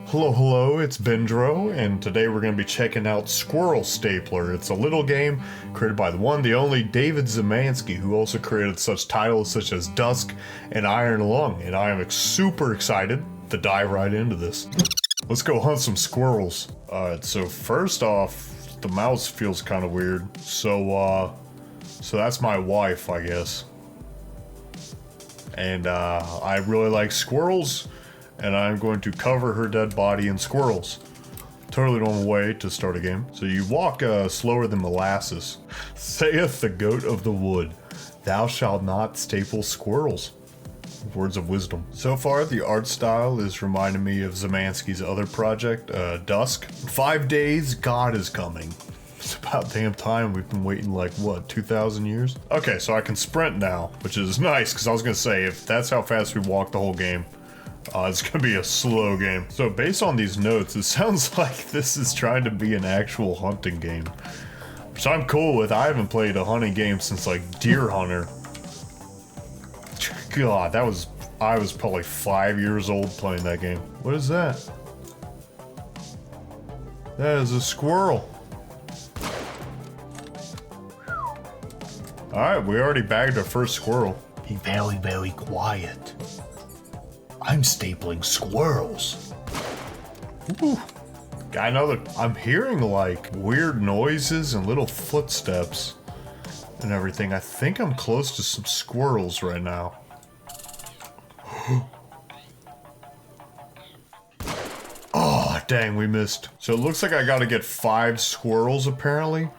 Hello, it's Bendro, and today we're going to be checking out Squirrel Stapler. It's a little game created by the one, the only David Szymanski, who also created such titles such as Dusk and Iron Lung, and I am super excited to dive right into this. Let's go hunt some squirrels. Alright, so first off, the mouse feels kind of weird, so that's my wife, I guess. And I really like squirrels, and I'm going to cover her dead body in squirrels. Totally normal way to start a game. So you walk slower than molasses. Saith the goat of the wood, thou shalt not staple squirrels. Words of wisdom. So far, the art style is reminding me of Szymanski's other project, Dusk. 5 days, God is coming. It's about damn time. We've been waiting like, what, 2,000 years? Okay, so I can sprint now, which is nice, because I was going to say, if that's how fast we walk the whole game, it's gonna be a slow game. So based on these notes, it sounds like this is trying to be an actual hunting game, which I'm cool with. I haven't played a hunting game since like Deer Hunter. God, I was probably 5 years old playing that game. What is that? That is a squirrel. Alright, we already bagged our first squirrel. Be very, very quiet. I'm stapling squirrels. Ooh. Got another. I'm hearing like weird noises and little footsteps and everything. I think I'm close to some squirrels right now. Oh, dang, we missed. So it looks like I gotta get 5 squirrels apparently.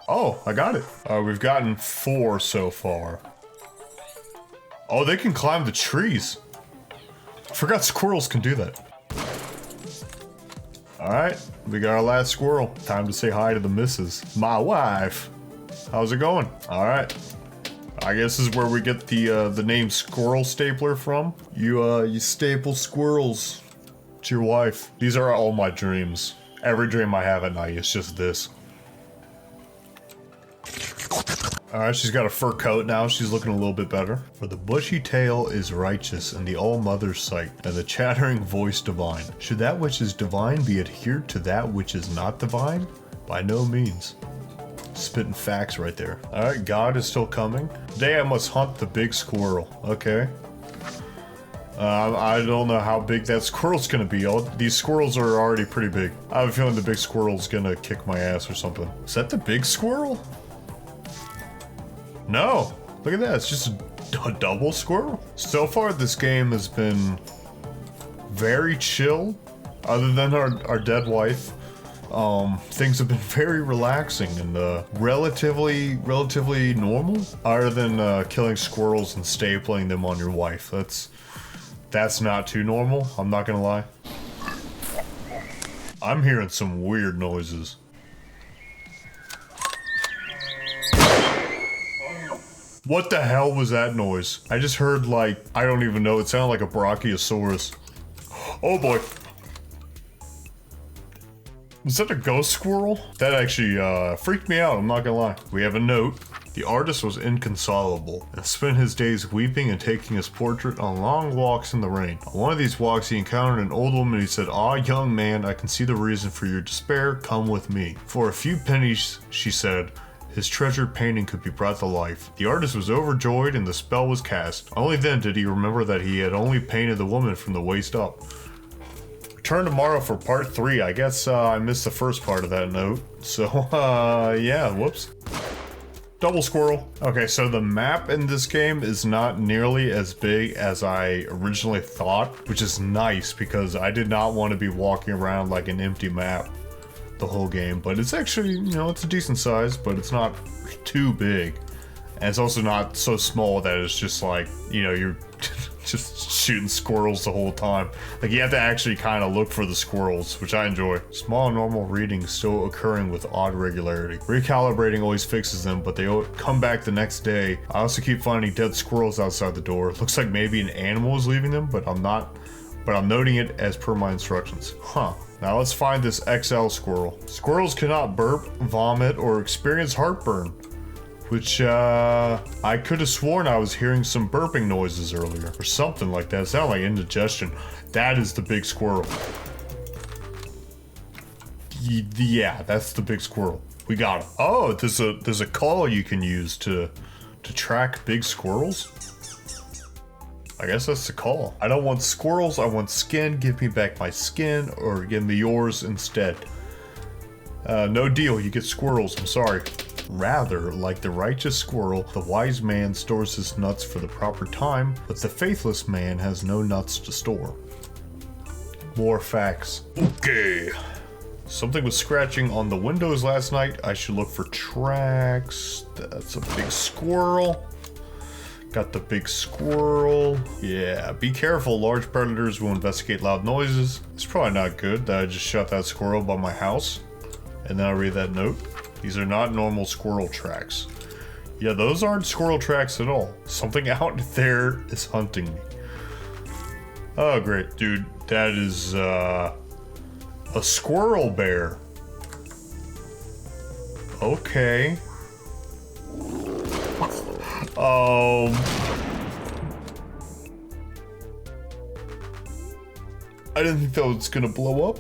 Oh, I got it. We've gotten 4 so far. Oh, they can climb the trees. Forgot squirrels can do that. Alright, we got our last squirrel. Time to say hi to the missus. My wife. How's it going? Alright. I guess this is where we get the name Squirrel Stapler from. You staple squirrels to your wife. These are all my dreams. Every dream I have at night, it's just this. Alright, she's got a fur coat now. She's looking a little bit better. For the bushy tail is righteous in the All-Mother's sight, and the chattering voice divine. Should that which is divine be adhered to that which is not divine? By no means. Spitting facts right there. Alright, God is still coming. Today I must hunt the big squirrel. Okay. I don't know how big that squirrel's gonna be. These squirrels are already pretty big. I have a feeling the big squirrel's gonna kick my ass or something. Is that the big squirrel? No, look at that, it's just a double squirrel. So far this game has been very chill, other than our dead wife. Things have been very relaxing and relatively normal, other than killing squirrels and stapling them on your wife. That's not too normal, I'm not gonna lie. I'm hearing some weird noises. What the hell was that noise? I just heard like, I don't even know, it sounded like a Brachiosaurus. Oh boy. Was that a ghost squirrel? That actually freaked me out, I'm not gonna lie. We have a note. The artist was inconsolable and spent his days weeping and taking his portrait on long walks in the rain. On one of these walks he encountered an old woman. He said, "Ah, young man, I can see the reason for your despair. Come with me." For a few pennies, she said, his treasured painting could be brought to life. The artist was overjoyed and the spell was cast. Only then did he remember that he had only painted the woman from the waist up. Return tomorrow for part 3. I guess I missed the first part of that note. So, yeah, whoops. Double squirrel. Okay, so the map in this game is not nearly as big as I originally thought, which is nice because I did not want to be walking around like an empty map the whole game, but it's actually, you know, it's a decent size, but it's not too big, and it's also not so small that it's just like, you know, you're just shooting squirrels the whole time. Like, you have to actually kind of look for the squirrels, which I enjoy. Small normal readings still occurring with odd regularity. Recalibrating always fixes them, but they come back the next day. I also keep finding dead squirrels outside the door. Looks like maybe an animal is leaving them, but I'm noting it as per my instructions. Huh. Now let's find this XL squirrel. Squirrels cannot burp, vomit, or experience heartburn. Which, I could have sworn I was hearing some burping noises earlier. Or something like that. It sounded like indigestion. That is the big squirrel. Yeah, that's the big squirrel. We got him. Oh, there's a call you can use to track big squirrels. I guess that's the call. I don't want squirrels, I want skin. Give me back my skin or give me yours instead. No deal, you get squirrels, I'm sorry. Rather, like the righteous squirrel, the wise man stores his nuts for the proper time, but the faithless man has no nuts to store. More facts. Okay. Something was scratching on the windows last night. I should look for tracks. That's a big squirrel. Got the big squirrel. Yeah, be careful. Large predators will investigate loud noises. It's probably not good that I just shot that squirrel by my house. And then I read that note. These are not normal squirrel tracks. Yeah, those aren't squirrel tracks at all. Something out there is hunting me. Oh, great. Dude, that is, a squirrel bear. Okay. I didn't think that was gonna blow up,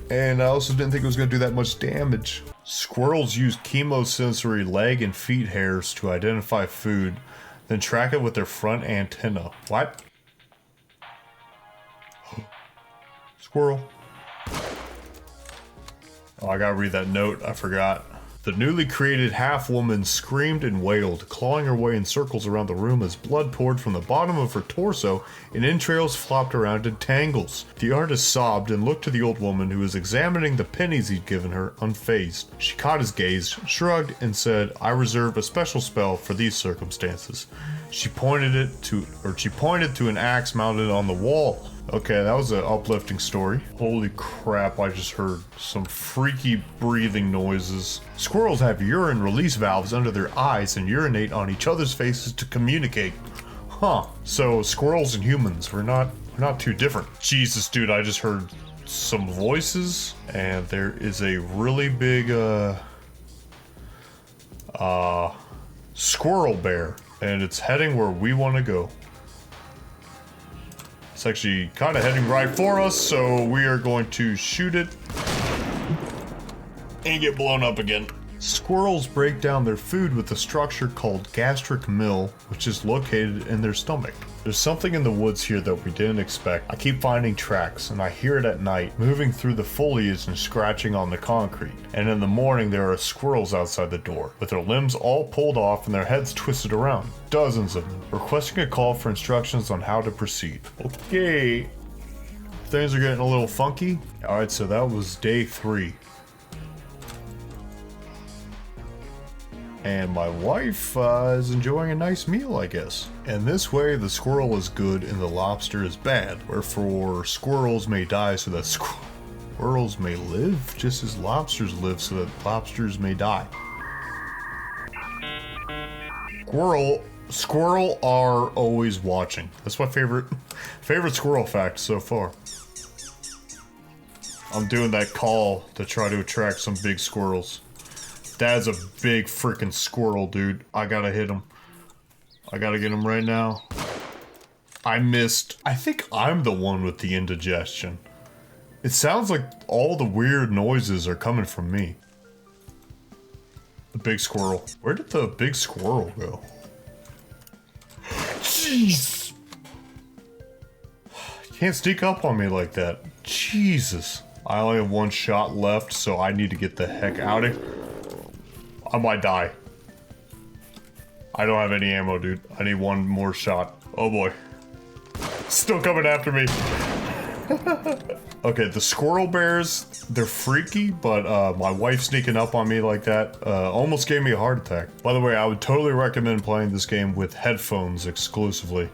and I also didn't think it was gonna do that much damage. Squirrels use chemosensory leg and feet hairs to identify food, then track it with their front antenna. What? Squirrel. Oh, I gotta read that note, I forgot. The newly created half-woman screamed and wailed, clawing her way in circles around the room as blood poured from the bottom of her torso and entrails flopped around in tangles. The artist sobbed and looked to the old woman who was examining the pennies he'd given her, unfazed. She caught his gaze, shrugged, and said, "I reserve a special spell for these circumstances." She pointed to an axe mounted on the wall. Okay, that was an uplifting story. Holy crap, I just heard some freaky breathing noises. Squirrels have urine release valves under their eyes and urinate on each other's faces to communicate. Huh, so squirrels and humans, we're not too different. Jesus, dude, I just heard some voices, and there is a really big, squirrel bear, and it's heading where we want to go. It's actually kind of heading right for us, so we are going to shoot it and get blown up again. Squirrels break down their food with a structure called gastric mill, which is located in their stomach. There's something in the woods here that we didn't expect. I keep finding tracks, and I hear it at night, moving through the foliage and scratching on the concrete. And in the morning, there are squirrels outside the door, with their limbs all pulled off and their heads twisted around. Dozens of them, requesting a call for instructions on how to proceed. Okay. Things are getting a little funky. Alright, so that was day 3. And my wife is enjoying a nice meal, I guess. And this way, the squirrel is good and the lobster is bad. Wherefore, squirrels may die so that squirrels may live, just as lobsters live so that lobsters may die. Squirrel are always watching. That's my favorite squirrel fact so far. I'm doing that call to try to attract some big squirrels. That is a big freaking squirrel, dude. I gotta hit him. I gotta get him right now. I missed. I think I'm the one with the indigestion. It sounds like all the weird noises are coming from me. The big squirrel. Where did the big squirrel go? Jeez. You can't sneak up on me like that. Jesus. I only have one shot left, so I need to get the heck out of here. I might die. I don't have any ammo, dude. I need one more shot. Oh boy. Still coming after me. Okay, the squirrel bears, they're freaky, but my wife sneaking up on me like that almost gave me a heart attack. By the way, I would totally recommend playing this game with headphones exclusively.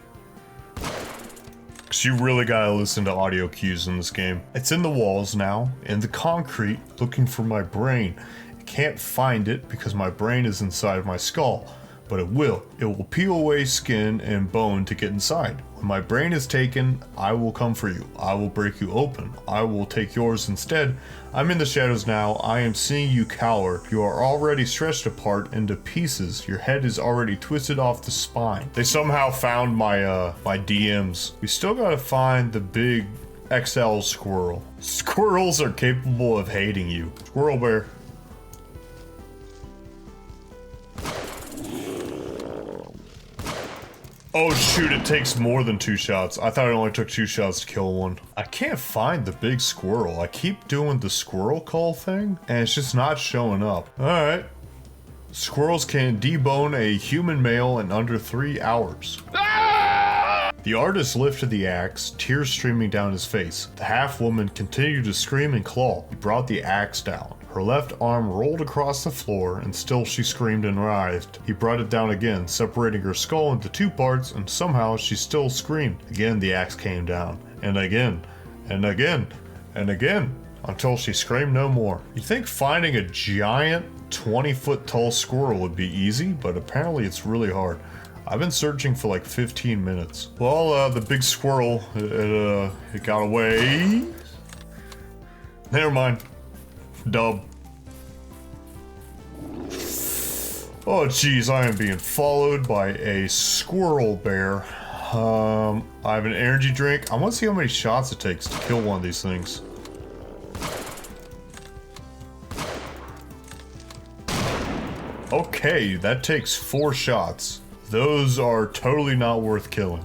Because you really gotta listen to audio cues in this game. It's in the walls now, in the concrete, looking for my brain. Can't find it because my brain is inside of my skull, but it will. It will peel away skin and bone to get inside. When my brain is taken, I will come for you. I will break you open. I will take yours instead. I'm in the shadows now. I am seeing you cower. You are already stretched apart into pieces. Your head is already twisted off the spine. They somehow found my my DMs. We still gotta find the big XL squirrel. Squirrels are capable of hating you. Squirrel bear. Oh shoot, it takes more than 2 shots. I thought it only took 2 shots to kill one. I can't find the big squirrel. I keep doing the squirrel call thing, and it's just not showing up. Alright. Squirrels can debone a human male in under 3 hours. The artist lifted the axe, tears streaming down his face. The half-woman continued to scream and claw. He brought the axe down. Her left arm rolled across the floor, and still she screamed and writhed. He brought it down again, separating her skull into 2 parts, and somehow she still screamed. Again the axe came down, and again, and again, and again, until she screamed no more. You'd think finding a giant 20-foot tall squirrel would be easy, but apparently it's really hard. I've been searching for like 15 minutes. Well, the big squirrel, it got away. Never mind. Dub. Oh jeez, I am being followed by a squirrel bear. I have an energy drink. I want to see how many shots it takes to kill one of these things. Okay, that takes 4 shots. Those are totally not worth killing.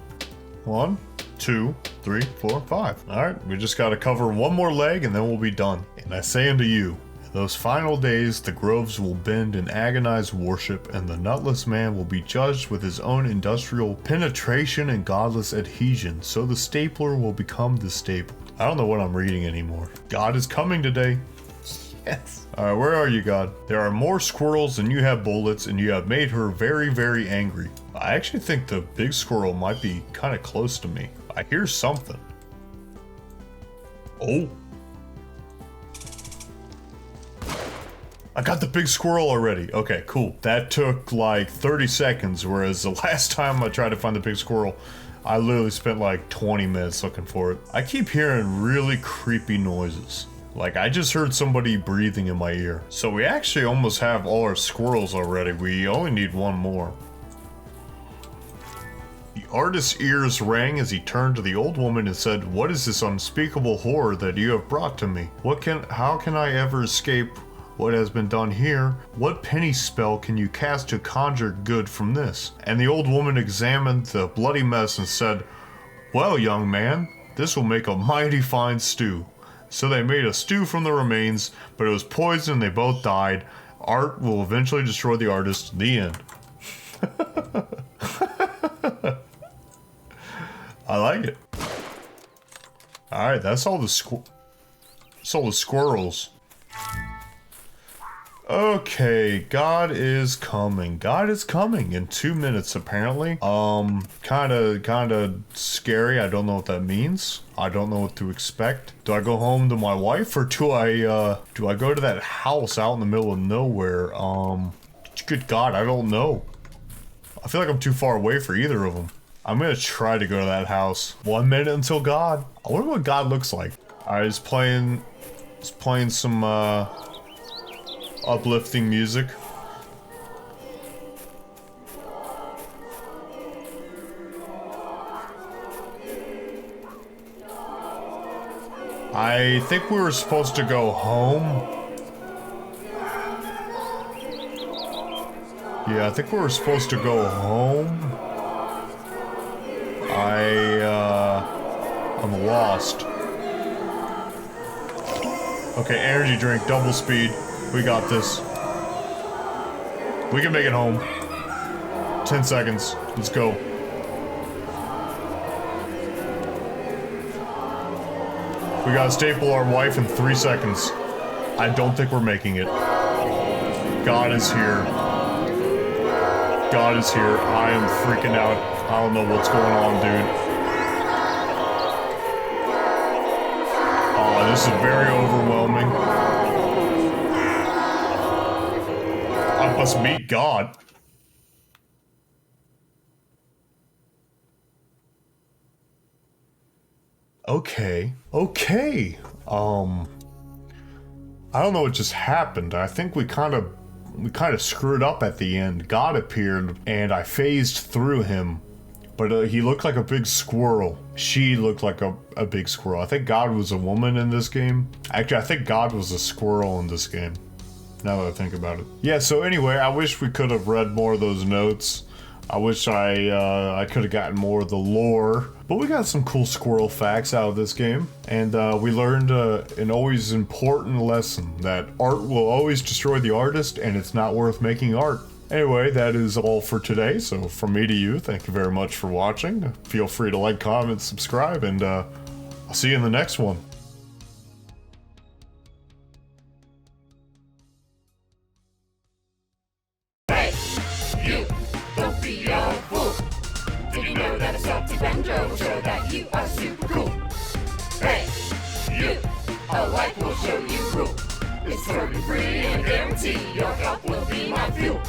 1, 2, 3, 4, 5. Alright, we just gotta cover one more leg and then we'll be done. And I say unto you, in those final days the groves will bend in agonized worship, and the nutless man will be judged with his own industrial penetration and godless adhesion, so the stapler will become the staple. I don't know what I'm reading anymore. God is coming today. Yes. Alright, where are you, God? There are more squirrels than you have bullets, and you have made her very, very angry. I actually think the big squirrel might be kind of close to me. I hear something. Oh. I got the big squirrel already. Okay, cool. That took like 30 seconds, whereas the last time I tried to find the big squirrel, I literally spent like 20 minutes looking for it. I keep hearing really creepy noises. Like, I just heard somebody breathing in my ear. So we actually almost have all our squirrels already. We only need one more. The artist's ears rang as he turned to the old woman and said, "What is this unspeakable horror that you have brought to me? How can I ever escape what has been done here? What penny spell can you cast to conjure good from this?" And the old woman examined the bloody mess and said, "Well, young man, this will make a mighty fine stew." So they made a stew from the remains, but it was poison and they both died. Art will eventually destroy the artist. The end. I like it. Alright, that's all the squirrels. Okay, God is coming. God is coming in 2 minutes, apparently. Kinda scary. I don't know what that means. I don't know what to expect. Do I go home to my wife, or do I go to that house out in the middle of nowhere? Good God, I don't know. I feel like I'm too far away for either of them. I'm gonna try to go to that house. 1 minute until God. I wonder what God looks like. Alright, he's playing some, uplifting music. I think we were supposed to go home. Yeah, I think we were supposed to go home. I'm lost. Okay, energy drink, double speed. We got this. We can make it home. 10 seconds. Let's go. We gotta staple our wife in 3 seconds. I don't think we're making it. God is here. God is here. I am freaking out. I don't know what's going on, dude. Oh, this is very overwhelming. I must meet God. Okay. Okay. I don't know what just happened. I think we kind of screwed up at the end. God appeared and I phased through him, but he looked like a big squirrel. She looked like a big squirrel. I think God was a woman in this game. Actually, I think God was a squirrel in this game, now that I think about it. Yeah, so anyway, I wish we could have read more of those notes. I wish I could have gotten more of the lore, but we got some cool squirrel facts out of this game, and we learned an always important lesson, that art will always destroy the artist, and it's not worth making art. Anyway, that is all for today, so from me to you, thank you very much for watching. Feel free to like, comment, subscribe, and I'll see you in the next one. Did you know that a salty Bendro will show that you are super cool? Hey, you! A like will show you rule. It's totally free and guarantee your help will be my fuel.